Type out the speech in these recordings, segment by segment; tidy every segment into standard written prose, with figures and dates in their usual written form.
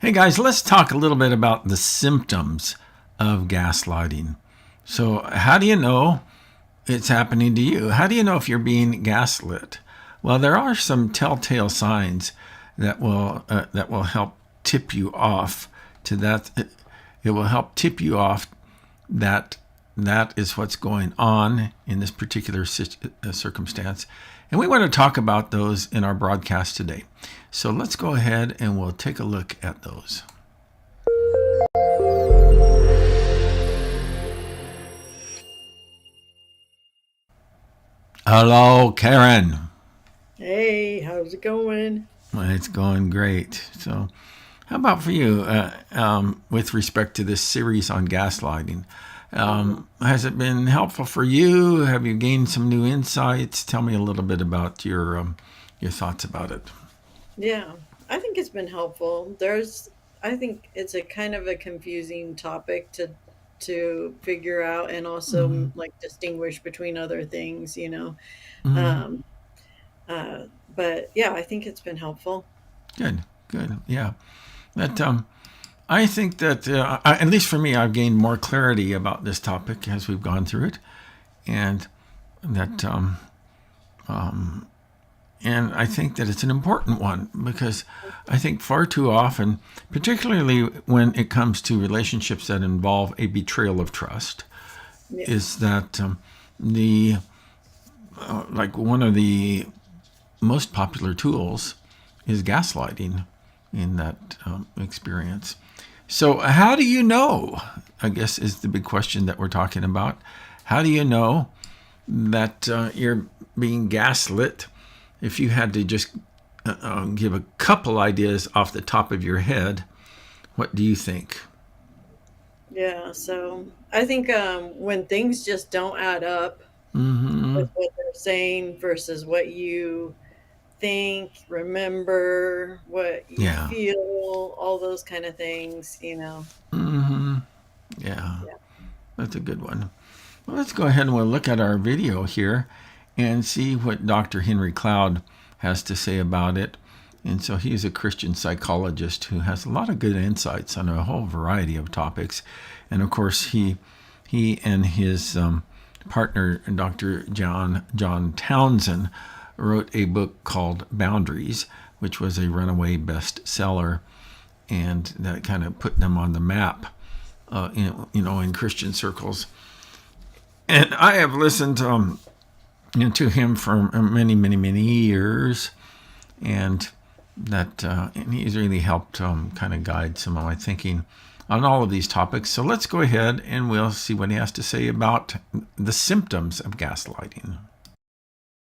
Hey guys, let's talk a little bit about the symptoms of gaslighting. So, how do you know it's happening to you? How do you know if you're being gaslit? Well, there are some telltale signs that will help tip you off to that. It will help tip you off that that is what's going on in this particular circumstance. And we want to talk about those in our broadcast today. So let's go ahead and we'll take a look at those. Hello, Karen. Hey, how's it going? Well, it's going great. So, how about for you with respect to this series on gaslighting? Has it been helpful for you? Have you gained some new insights? Tell me a little bit about your thoughts about it. Yeah, I think it's been helpful. I think it's a kind of a confusing topic to figure out and also Mm-hmm. like distinguish between other things. Mm-hmm. Um, but yeah, I think it's been helpful. Good, good, yeah. That I think that at least for me, I've gained more clarity about this topic as we've gone through it, and that and I think that it's an important one because I think far too often, particularly when it comes to relationships that involve a betrayal of trust, Yeah, is that the like one of the most popular tools is gaslighting in that experience. So, how do you know? I guess is the big question that we're talking about. How do you know that you're being gaslit? If you had to just give a couple ideas off the top of your head, what do you think? yeah. So I think when things just don't add up Mm-hmm. with what they're saying versus what you think, remember, what you Yeah. feel, all those kind of things. Mm-hmm. Yeah. Yeah. That's a good one. Well, let's go ahead and we'll look at our video here and see what Dr. Henry Cloud has to say about it. And so he's a Christian psychologist who has a lot of good insights on a whole variety of topics. And of course, he and his partner, Dr. John Townsend, wrote a book called Boundaries, which was a runaway bestseller, and that kind of put them on the map, in Christian circles. And I have listened to him for many, many, many years, and and he's really helped kind of guide some of my thinking on all of these topics. So let's go ahead and we'll see what he has to say about the symptoms of gaslighting.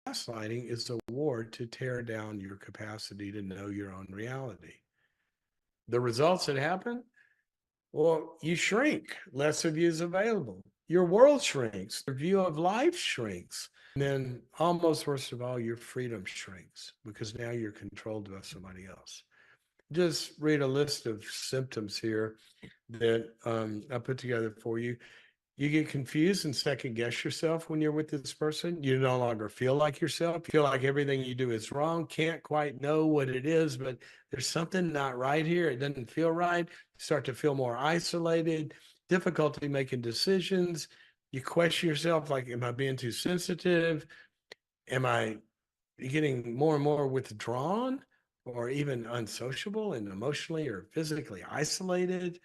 Gaslighting is a war to tear down your capacity to know your own reality. The results that happen, well, you shrink, less of you is available. Your world shrinks, your view of life shrinks. And then, almost worst of all, your freedom shrinks because now you're controlled by somebody else. Just read a list of symptoms here that I put together for you. You get confused and second guess yourself when you're with this person. You no longer feel like yourself. You feel like everything you do is wrong, can't quite know what it is, but there's something not right here. It doesn't feel right. You start to feel more isolated, difficulty making decisions. You question yourself like, am I being too sensitive? Am I getting more and more withdrawn or even unsociable and emotionally or physically isolated?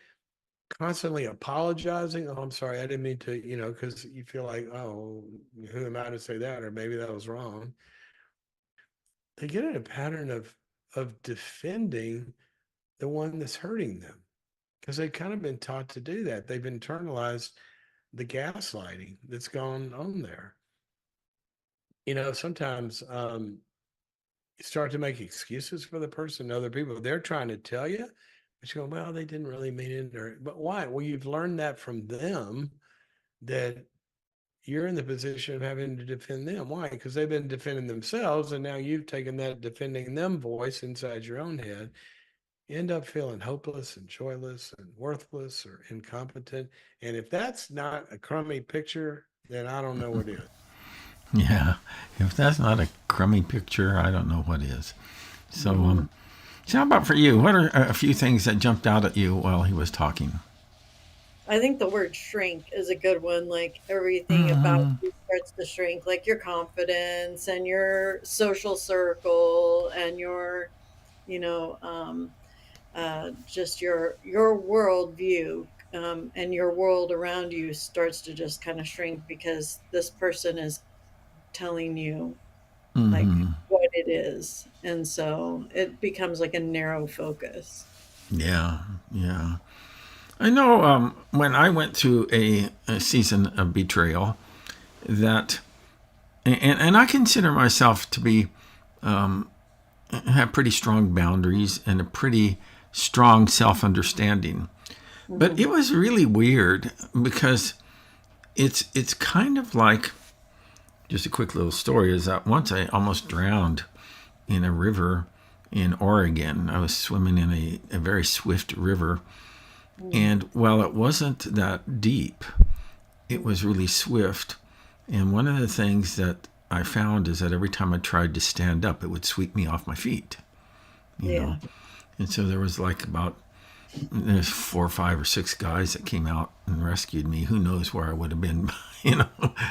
Constantly apologizing. Oh, I'm sorry, I didn't mean to, because you feel like, oh, who am I to say that? Or maybe that was wrong. They get in a pattern of defending the one that's hurting them because they've kind of been taught to do that. They've internalized the gaslighting that's gone on there. Sometimes you start to make excuses for the person, other people. They're trying to tell you, but you go, well, they didn't really mean it. But why? Well, you've learned that from them that you're in the position of having to defend them. Why? Because they've been defending themselves, and now you've taken that defending them voice inside your own head. You end up feeling hopeless and joyless and worthless or incompetent. And if that's not a crummy picture, then I don't know what is. Yeah, if that's not a crummy picture, I don't know what is. So, Hmm. So how about for you? What are a few things that jumped out at you while he was talking? I think the word shrink is a good one. Like everything about Mm-hmm. you starts to shrink, like your confidence and your social circle and your, you know, just your world view, and your world around you starts to just kind of shrink because this person is telling you like Mm-hmm. what it is, and so it becomes like a narrow focus. Yeah, yeah. I know when I went through a season of betrayal that, and I consider myself to be have pretty strong boundaries and a pretty strong self-understanding. But Hmm. it was really weird because it's kind of like, just a quick little story is that once I almost drowned in a river in Oregon. I was swimming in a very swift river, and while it wasn't that deep, it was really swift. And one of the things that I found is that every time I tried to stand up, it would sweep me off my feet, you Yeah. know. And so there was like about there's 4 or 5 or 6 guys that came out and rescued me. Who knows where I would have been,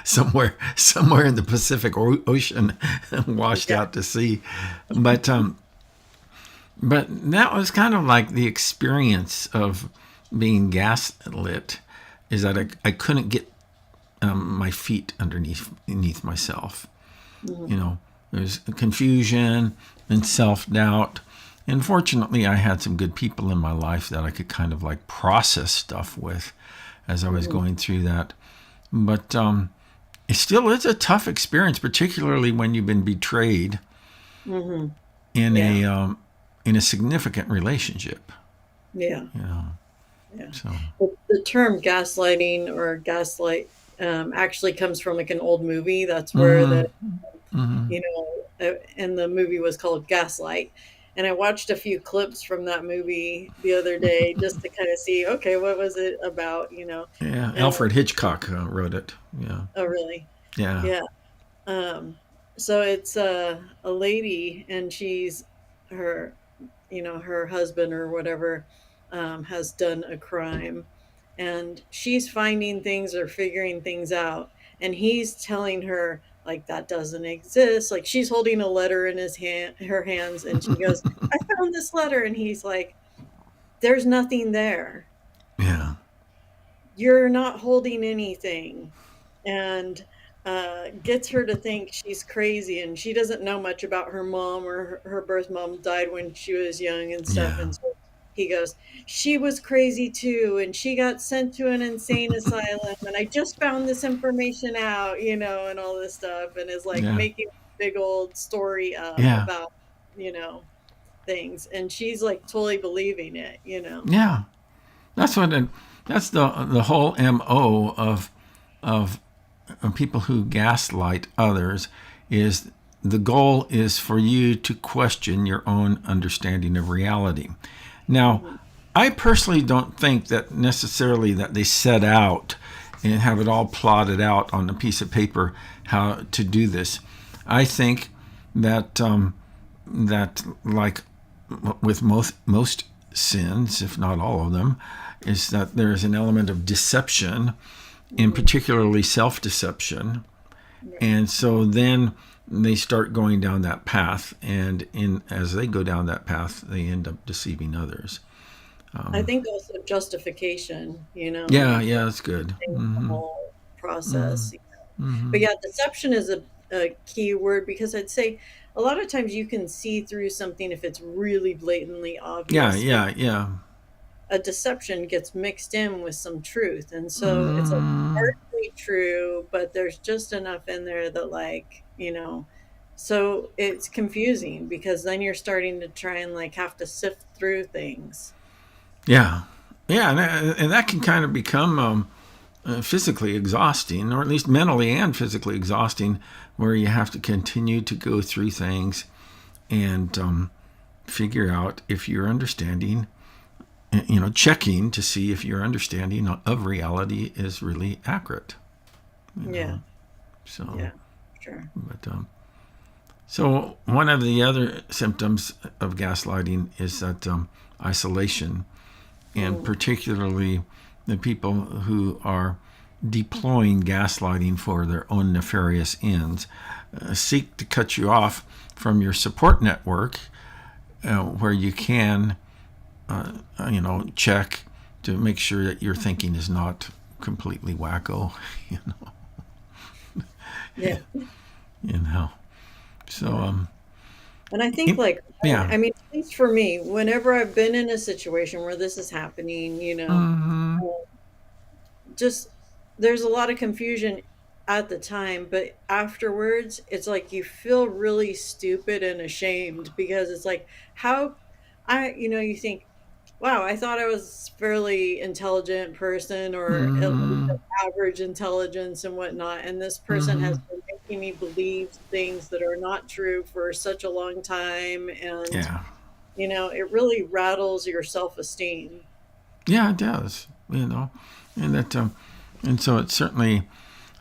somewhere in the Pacific Ocean, washed Yeah. out to sea. But that was kind of like the experience of being gaslit, is that I couldn't get my feet underneath myself. Mhm. You know, there's confusion and self doubt. And fortunately, I had some good people in my life that I could kind of like process stuff with as I was Mhm. going through that. But it still is a tough experience, particularly when you've been betrayed Mhm. in Yeah. a significant relationship. Yeah. You know, Yeah. so. The term gaslighting or gaslight actually comes from like an old movie. That's where Mm-hmm. the Mm-hmm. and the movie was called Gaslight. And I watched a few clips from that movie the other day just to kind of see, okay, what was it about, Yeah, And Alfred Hitchcock wrote it. Yeah, oh, really? yeah. Yeah. Um, so it's a lady, and she's her, her husband or whatever has done a crime, and she's finding things or figuring things out, and he's telling her like that doesn't exist. Like she's holding a letter in her hands, and she goes, "I found this letter," and he's like, "There's nothing there. Yeah, You're not holding anything." And gets her to think she's crazy, and she doesn't know much about her mom, or her birth mom died when she was young and stuff. yeah, And so he goes, she was crazy too, and she got sent to an insane asylum, and I just found this information out, and all this stuff, and is like yeah, making a big old story up yeah, about you know things, and she's like totally believing it. yeah. That's what it, that's the whole mo of people who gaslight others, is the goal is for you to question your own understanding of reality. Now, Hmm. I personally don't think that necessarily that they set out and have it all plotted out on a piece of paper how to do this. I think that that like with most sins, if not all of them, is that there is an element of deception, and Hmm. particularly self-deception. Right. And so then they start going down that path, and as they go down that path, they end up deceiving others. I think also justification, Yeah, yeah, that's good. the Mm-hmm. whole process. Mm-hmm. But yeah, deception is a key word, because I'd say a lot of times you can see through something if it's really blatantly Yeah, obvious, but yeah, yeah. a deception gets mixed in with some truth. And so it's like Mm, partially true, but there's just enough in there that, like, so it's confusing, because then you're starting to try and like have to sift through things. yeah, yeah, and that can kind of become physically exhausting, or at least mentally and physically exhausting, where you have to continue to go through things and figure out if you're understanding, checking to see if your understanding of reality is really accurate. Yeah. So, Yeah. Sure. but So one of the other symptoms of gaslighting is that isolation, and particularly the people who are deploying gaslighting for their own nefarious ends seek to cut you off from your support network, where you can, check to make sure that your thinking is not completely wacko, you Yeah. know. So, And I think, like, yeah. I mean, at least for me, whenever I've been in a situation where this is happening, Mm-hmm. just there's a lot of confusion at the time, but afterwards, it's like you feel really stupid and ashamed because it's like, how you think, wow, I thought I was a fairly intelligent person or at least Mm-hmm. of average intelligence and whatnot. And this person Mm-hmm. has been making me believe things that are not true for such a long time. And, Yeah. it really rattles your self esteem. Yeah, it does. And that, and so it certainly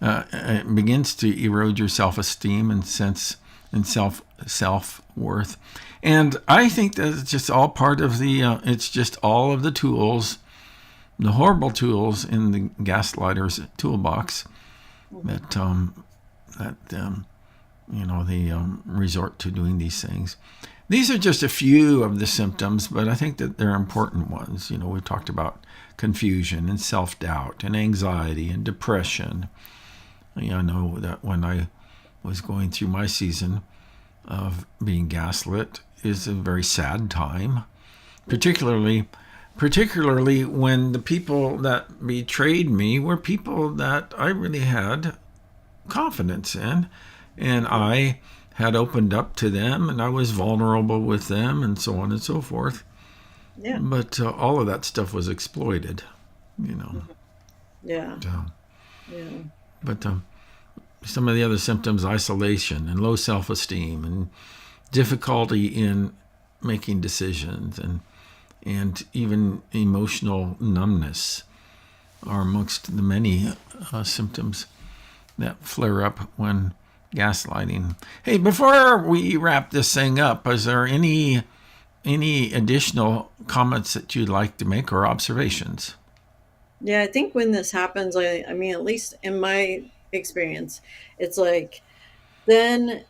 it begins to erode your self-esteem and sense and self-worth. And I think that it's just all part of the. It's just all of the tools, the horrible tools in the gaslighter's toolbox Mhm. that they resort to doing these things. These are just a few of the symptoms, but I think that they're important ones. We've talked about confusion and self-doubt and anxiety and depression. I know that when I was going through my season of being gaslit is a very sad time, particularly when the people that betrayed me were people that I really had confidence in, and I had opened up to them, and I was vulnerable with them, and so on and so forth. Yeah. But all of that stuff was exploited, you know. Mhm. Yeah. So, Yeah. but some of the other symptoms: isolation and low self-esteem, and difficulty in making decisions, and even emotional numbness are amongst the many symptoms that flare up when gaslighting. Hey, before we wrap this thing up, is there any additional comments that you'd like to make or observations? Yeah, I think when this happens, I mean, at least in my experience, it's like then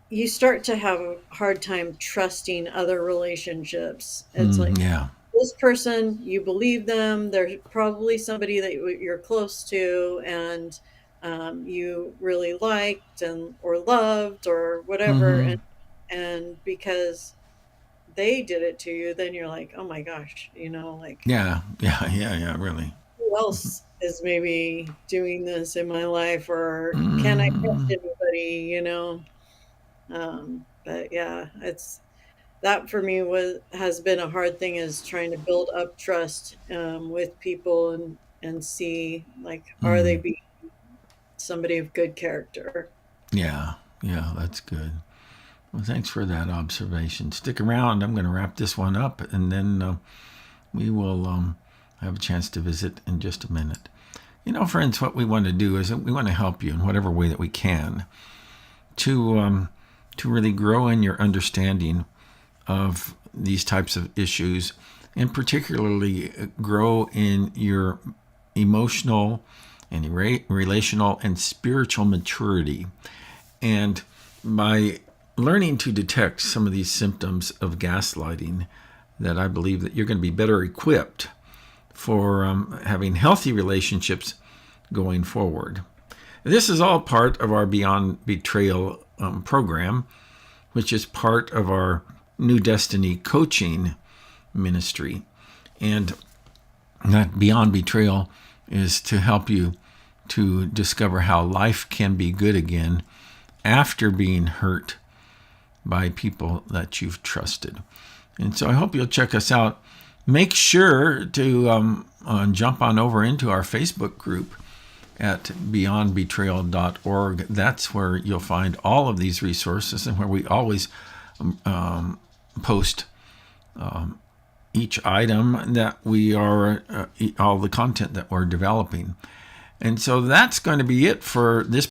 you start to have a hard time trusting other relationships. It's like Yeah. this person, you believe them, they're probably somebody that you're close to and you really liked and or loved or whatever, Mm-hmm. and because they did it to you, then you're like, oh my gosh, like Yeah. Yeah. Yeah. Yeah. Really. who else is maybe doing this in my life, or can I trust Mm-hmm. anybody, but yeah, it's that for me was has been a hard thing, is trying to build up trust with people and see, like, are they Mm. being somebody of good character. Yeah. Yeah. That's good. Well, thanks for that observation. Stick around. I'm going to wrap this one up, and then we will have a chance to visit in just a minute. Friends, what we want to do is that we want to help you in whatever way that we can to really grow in your understanding of these types of issues, and particularly grow in your emotional and relational and spiritual maturity. And by learning to detect some of these symptoms of gaslighting, that I believe that you're going to be better equipped for having healthy relationships going forward. This is all part of our Beyond Betrayal program, which is part of our New Destiny coaching ministry. And that Beyond Betrayal is to help you to discover how life can be good again after being hurt by people that you've trusted. And so I hope you'll check us out. Make sure to jump on over into our Facebook group at beyondbetrayal.org. That's where you'll find all of these resources, and where we always post each item that we are, all the content that we're developing. And so that's going to be it for this